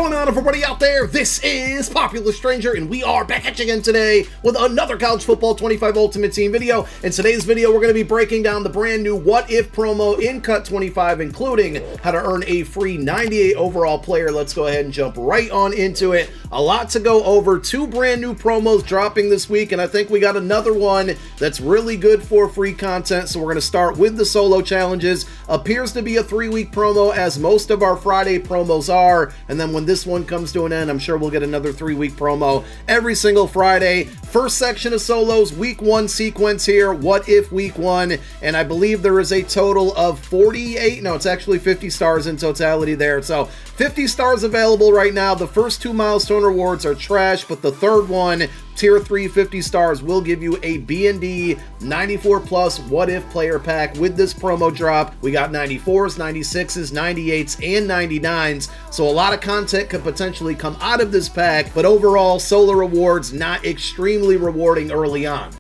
going on, everybody out there? This is Popular Stranger, and we are back at you again today with another College Football 25 Ultimate Team video. In today's video, we're going to be breaking down the brand new What If promo in Cut 25, including how to earn a free 98 overall player. Let's go ahead and jump right on into it. A lot to go over. Two brand new promos dropping this week, and I think we got another one that's really good for free content. So we're going to start with the solo challenges. Appears to be a 3-week promo, as most of our Friday promos are. And then when this one comes to an end, I'm sure we'll get another 3-week promo every single Friday. First section of solos, week 1 sequence here, What If week 1, and I believe there is a total of 48, no, it's actually 50 stars in totality there. So 50 stars available right now. The first 2 milestone rewards are trash, but the third one, Tier 3 50 stars, will give you a B&D 94 plus What If player pack with this promo drop. We got 94s, 96s, 98s, and 99s. So a lot of content could potentially come out of this pack, but overall, solo rewards not extremely rewarding early on.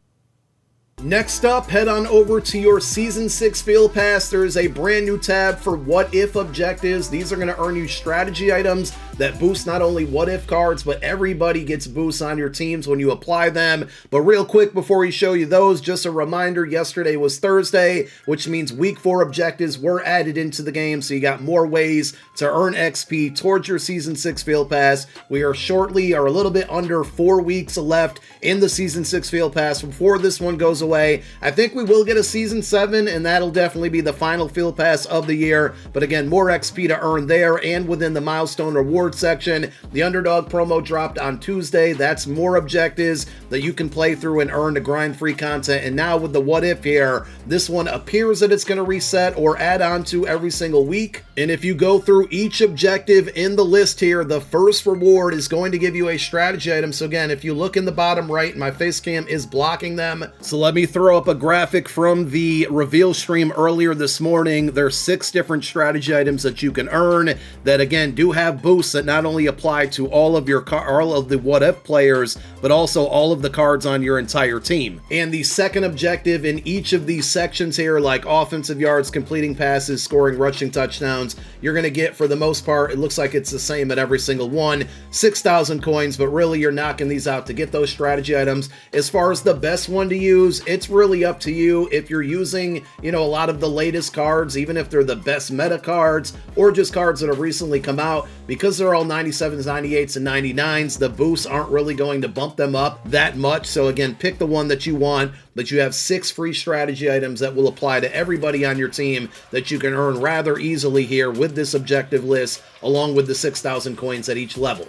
Next up, head on over to your Season 6 Field Pass. There is a brand new tab for What If objectives. These are going to earn you strategy items that boost not only What If cards, but everybody gets boosts on your teams when you apply them. But real quick, before we show you those, just a reminder, yesterday was Thursday, which means Week 4 objectives were added into the game, so you got more ways to earn XP towards your Season 6 Field Pass. We are shortly, or a little bit under 4 weeks left in the Season 6 Field Pass before this one goes away. I think we will get a Season 7, and that'll definitely be the final Field Pass of the year. But again, more XP to earn there and within the milestone reward section. The Underdog promo dropped on Tuesday. That's more objectives that you can play through and earn to grind free content. And now with the What If here, this one appears that it's going to reset or add on to every single week. And if you go through each objective in the list here, the first reward is going to give you a strategy item. So again, if you look in the bottom right, my face cam is blocking them. So let me throw up a graphic from the reveal stream earlier this morning. There's 6 different strategy items that you can earn that again do have boosts that not only apply to all of the What If players, but also all of the cards on your entire team. And the second objective in each of these sections here, like offensive yards, completing passes, scoring rushing touchdowns, you're going to get, for the most part, it looks like it's the same at every single one, 6,000 coins, but really you're knocking these out to get those strategy items. As far as the best one to use, it's really up to you. If you're using, a lot of the latest cards, even if they're the best meta cards or just cards that have recently come out, because they're all 97s, 98s, and 99s, the boosts aren't really going to bump them up that much. So again, pick the one that you want, but you have 6 free strategy items that will apply to everybody on your team that you can earn rather easily here with this objective list, along with the 6,000 coins at each level.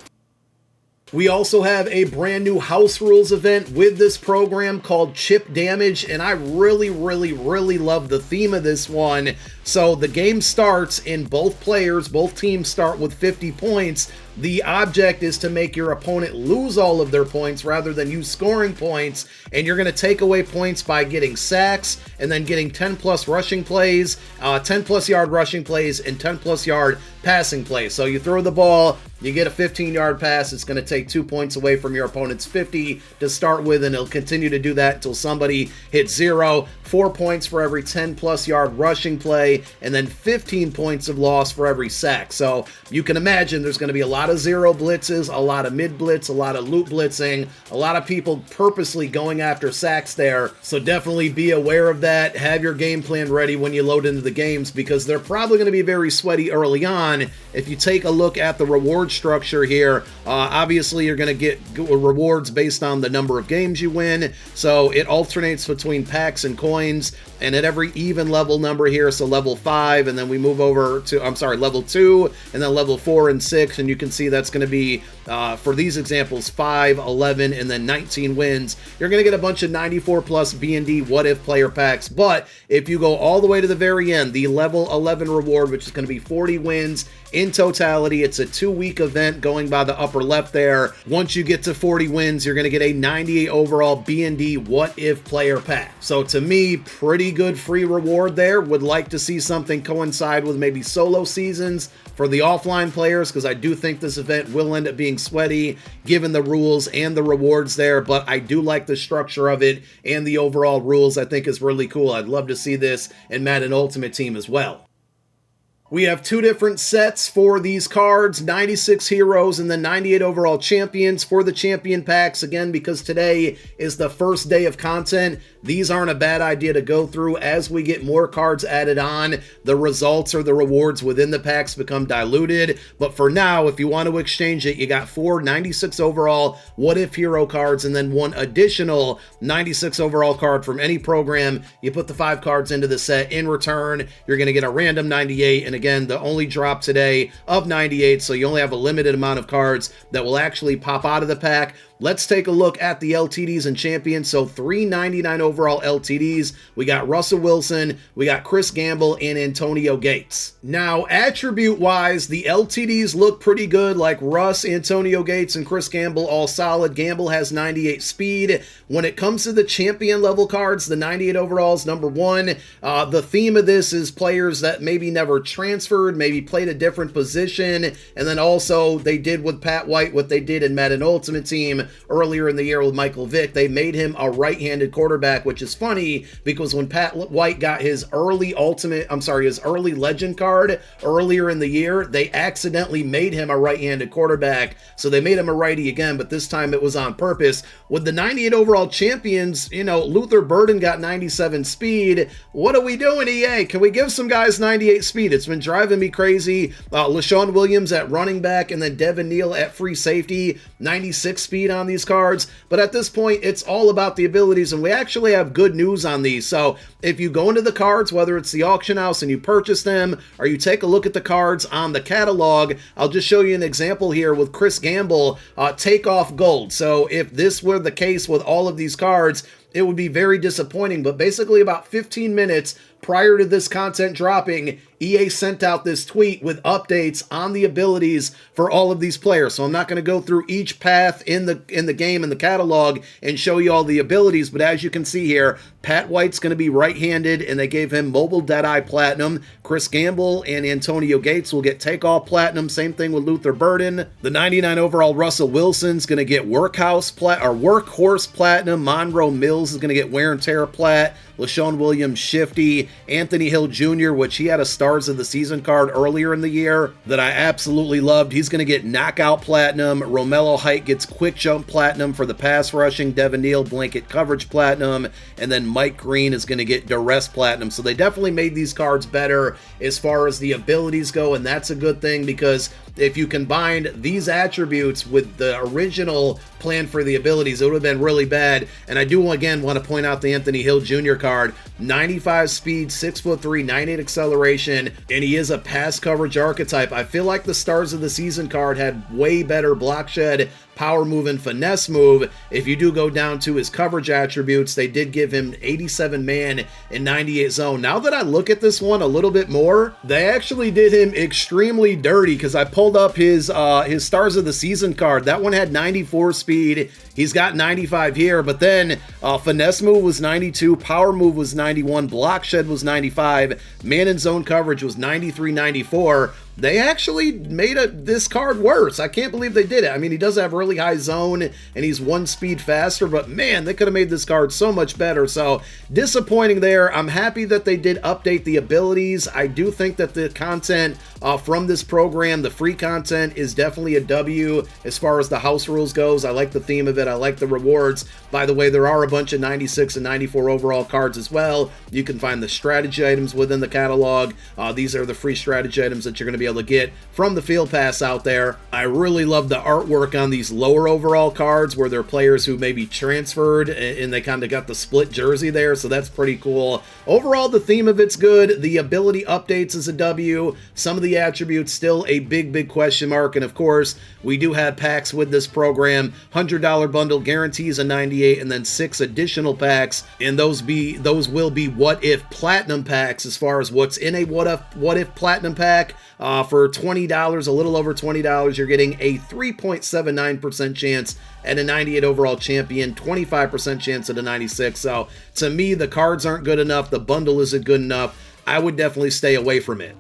We also have a brand new house rules event with this program called Chip Damage, and I really love the theme of this one. So the game starts and both teams start with 50 points. The object is to make your opponent lose all of their points rather than you scoring points, and you're going to take away points by getting sacks and then getting 10 plus rushing plays, 10 plus yard rushing plays, and 10 plus yard passing plays. So you throw the ball, you get a 15-yard pass, it's going to take 2 points away from your opponent's 50 to start with, and it'll continue to do that until somebody hits 0. 4 points for every 10 plus yard rushing play, and then 15 points of loss for every sack. So you can imagine there's going to be a lot of zero blitzes, a lot of mid blitz, a lot of loop blitzing, a lot of people purposely going after sacks there. So definitely be aware of that. Have your game plan ready when you load into the games, because they're probably going to be very sweaty early on. If you take a look at the reward structure here, obviously you're going to get rewards based on the number of games you win. So it alternates between packs and coins, and at every even level number here, so level 5, and then we move over to, level 2, and then level 4 and 6, and you can see that's going to be, for these examples, 5, 11, and then 19 wins. You're going to get a bunch of 94 plus B&D What If player packs, but if you go all the way to the very end, the level 11 reward, which is going to be 40 wins in totality, it's a 2-week event going by the upper left there. Once you get to 40 wins, you're going to get a 98 overall B&D What If player pack. So to me, pretty good free reward there. Would like to see something coincide with maybe solo seasons for the offline players, because I do think this event will end up being sweaty given the rules and the rewards there, but I do like the structure of it, and the overall rules I think is really cool. I'd love to see this in Madden Ultimate Team as well. We have two different sets for these cards, 96 heroes and then 98 overall champions for the champion packs. Again, because today is the first day of content, these aren't a bad idea to go through. As we get more cards added on, the results or the rewards within the packs become diluted. But for now, if you want to exchange it, you got 4 96 overall what if hero cards and then 1 additional 96 overall card from any program. You put the 5 cards into the set. In return, you're going to get a random 98, and again, the only drop today of 98, so you only have a limited amount of cards that will actually pop out of the pack. Let's take a look at the LTDs and champions. So 399 overall LTDs. We got Russell Wilson, we got Chris Gamble, and Antonio Gates. Now, attribute-wise, the LTDs look pretty good, like Russ, Antonio Gates, and Chris Gamble, all solid. Gamble has 98 speed. When it comes to the champion level cards, the 98 overalls, number 1, the theme of this is players that maybe never transferred, maybe played a different position, and then also they did with Pat White what they did in Madden Ultimate Team earlier in the year with Michael Vick. They made him a right-handed quarterback, which is funny because when Pat White got his early legend card earlier in the year, they accidentally made him a right-handed quarterback. So they made him a righty again, but this time it was on purpose. With the 98 overall champions, you know, Luther Burden got 97 speed. What are we doing, EA? Can we give some guys 98 speed? It's been driving me crazy. LaShawn Williams at running back and then Devin Neal at free safety, 96 speed on these cards. But at this point, it's all about the abilities, and we actually have good news on these. So if you go into the cards, whether it's the auction house and you purchase them, or you take a look at the cards on the catalog, I'll just show you an example here with Chris Gamble, takeoff gold. So if this were the case with all of these cards, it would be very disappointing. But basically about 15 minutes prior to this content dropping, EA sent out this tweet with updates on the abilities for all of these players. So I'm not going to go through each path in the game, in the catalog, and show you all the abilities. But as you can see here, Pat White's going to be right-handed, and they gave him Mobile Deadeye Platinum. Chris Gamble and Antonio Gates will get Takeoff Platinum. Same thing with Luther Burden. The 99 overall Russell Wilson's going to get Workhorse Platinum. Monroe Mills is going to get Wear and Tear Plat. LaShawn Williams Shifty. Anthony Hill Jr., which he had a Stars of the Season card earlier in the year that I absolutely loved. He's going to get Knockout Platinum. Romello Height gets Quick Jump Platinum for the pass rushing. Devin Neal Blanket Coverage Platinum. And then Mike Green is going to get Duress Platinum. So they definitely made these cards better as far as the abilities go, and that's a good thing because if you combined these attributes with the original plan for the abilities, it would have been really bad. And I do again want to point out the Anthony Hill Jr. card, 95 speed, 6'3", 98 acceleration, and he is a pass coverage archetype. I feel like the Stars of the Season card had way better block shed, power move, and finesse move. If you do go down to his coverage attributes, they did give him 87 man and 98 zone. Now that I look at this one a little bit more, they actually did him extremely dirty because I pulled up his Stars of the Season card. That one had 94 speed. He's got 95 here, but then finesse move was 92, power move was 91, block shed was 95, man and zone coverage was 93, 94. They actually made this card worse. I can't believe they did it. I mean, he does have really high zone, and he's 1 speed faster, but man, they could have made this card so much better. So, disappointing there. I'm happy that they did update the abilities. I do think that the content from this program, the free content, is definitely a W as far as the house rules goes. I like the theme of it. I like the rewards. By the way, there are a bunch of 96 and 94 overall cards as well. You can find the strategy items within the catalog. These are the free strategy items that you're going to be able to get from the field pass out there. I really love the artwork on these lower overall cards where they're players who maybe transferred and they kind of got the split jersey there, so that's pretty cool. Overall, the theme of it's good. The ability updates is a W. Some of the attributes still a big question mark, and of course, we do have packs with this program. $100 bundle guarantees a 98 and then 6 additional packs, and those will be what if platinum packs as far as what's in a what if platinum pack. For $20, a little over $20, you're getting a 3.79% chance at a 98 overall champion, 25% chance at a 96. So to me, the cards aren't good enough. The bundle isn't good enough. I would definitely stay away from it.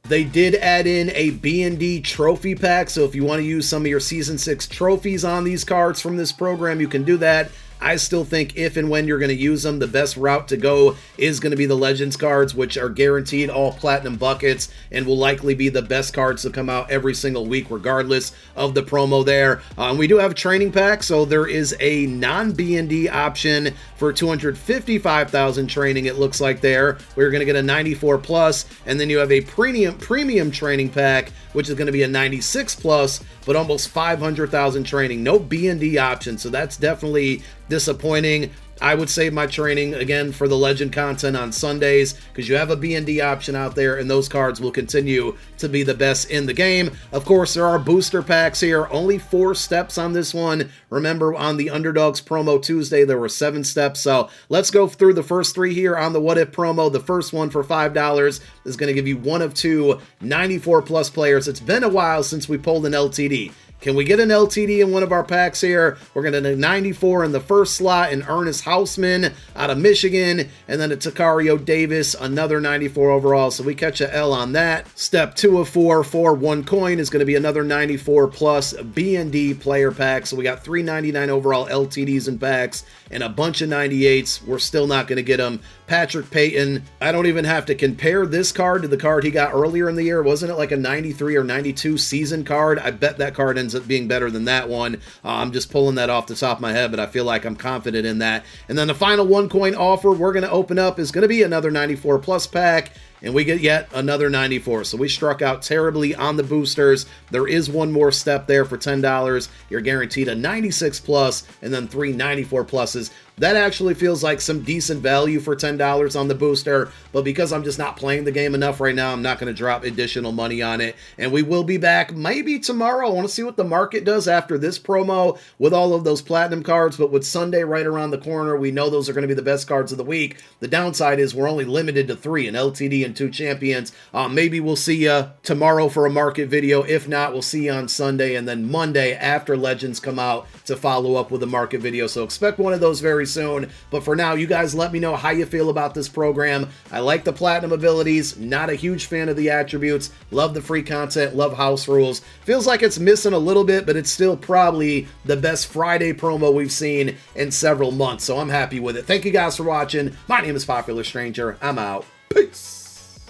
They did add in a B&D trophy pack, so if you want to use some of your Season 6 trophies on these cards from this program, you can do that. I still think if and when you're going to use them, the best route to go is going to be the Legends cards, which are guaranteed all platinum buckets and will likely be the best cards to come out every single week, regardless of the promo there. We do have a training pack, so there is a non-BND option for 255,000 training, it looks like there. We're going to get a 94 plus, and then you have a premium training pack, which is going to be a 96 plus, but almost 500,000 training. No BND option, so that's definitely disappointing. I would save my training again for the legend content on Sundays because you have a BND option out there, and those cards will continue to be the best in the game. Of course, there are booster packs here. Only 4 steps on this one. Remember, on the Underdogs promo Tuesday, there were 7 steps. So let's go through the first 3 here on the What If promo. The first one for $5 is going to give you one of 2 94 plus players. It's been a while since we pulled an LTD. Can we get an LTD in one of our packs here? We're going to do 94 in the first slot, and Ernest Hausman out of Michigan, and then a Takario Davis, another 94 overall. So we catch a L on that. Step 2 of 4 for 1 coin is going to be another 94 plus BND player pack. So we got 399 overall LTDs in packs and a bunch of 98s. We're still not going to get them. Patrick Payton, I don't even have to compare this card to the card he got earlier in the year. Wasn't it like a 93 or 92 season card? I bet that card ends up being better than that one. I'm just pulling that off the top of my head, but I feel like I'm confident in that. And then the final 1 coin offer we're going to open up is going to be another 94 plus pack, and we get yet another 94. So we struck out terribly on the boosters. There is one more step there for $10. You're guaranteed a 96 plus and then 3 94 pluses. That actually feels like some decent value for $10 on the booster, but because I'm just not playing the game enough right now, I'm not going to drop additional money on it. And we will be back maybe tomorrow. I want to see what the market does after this promo with all of those platinum cards, but with Sunday right around the corner, we know those are going to be the best cards of the week. The downside is we're only limited to 3, an LTD and 2 champions. Maybe we'll see you tomorrow for a market video. If not, we'll see you on Sunday, and then Monday after Legends come out to follow up with a market video. So expect one of those very soon. But for now, you guys let me know how you feel about this program. I like the platinum abilities, not a huge fan of the attributes, love the free content, love house rules. Feels like it's missing a little bit, but it's still probably the best Friday promo we've seen in several months, so I'm happy with it. Thank you guys for watching. My name is Popular Stranger. I'm out. Peace.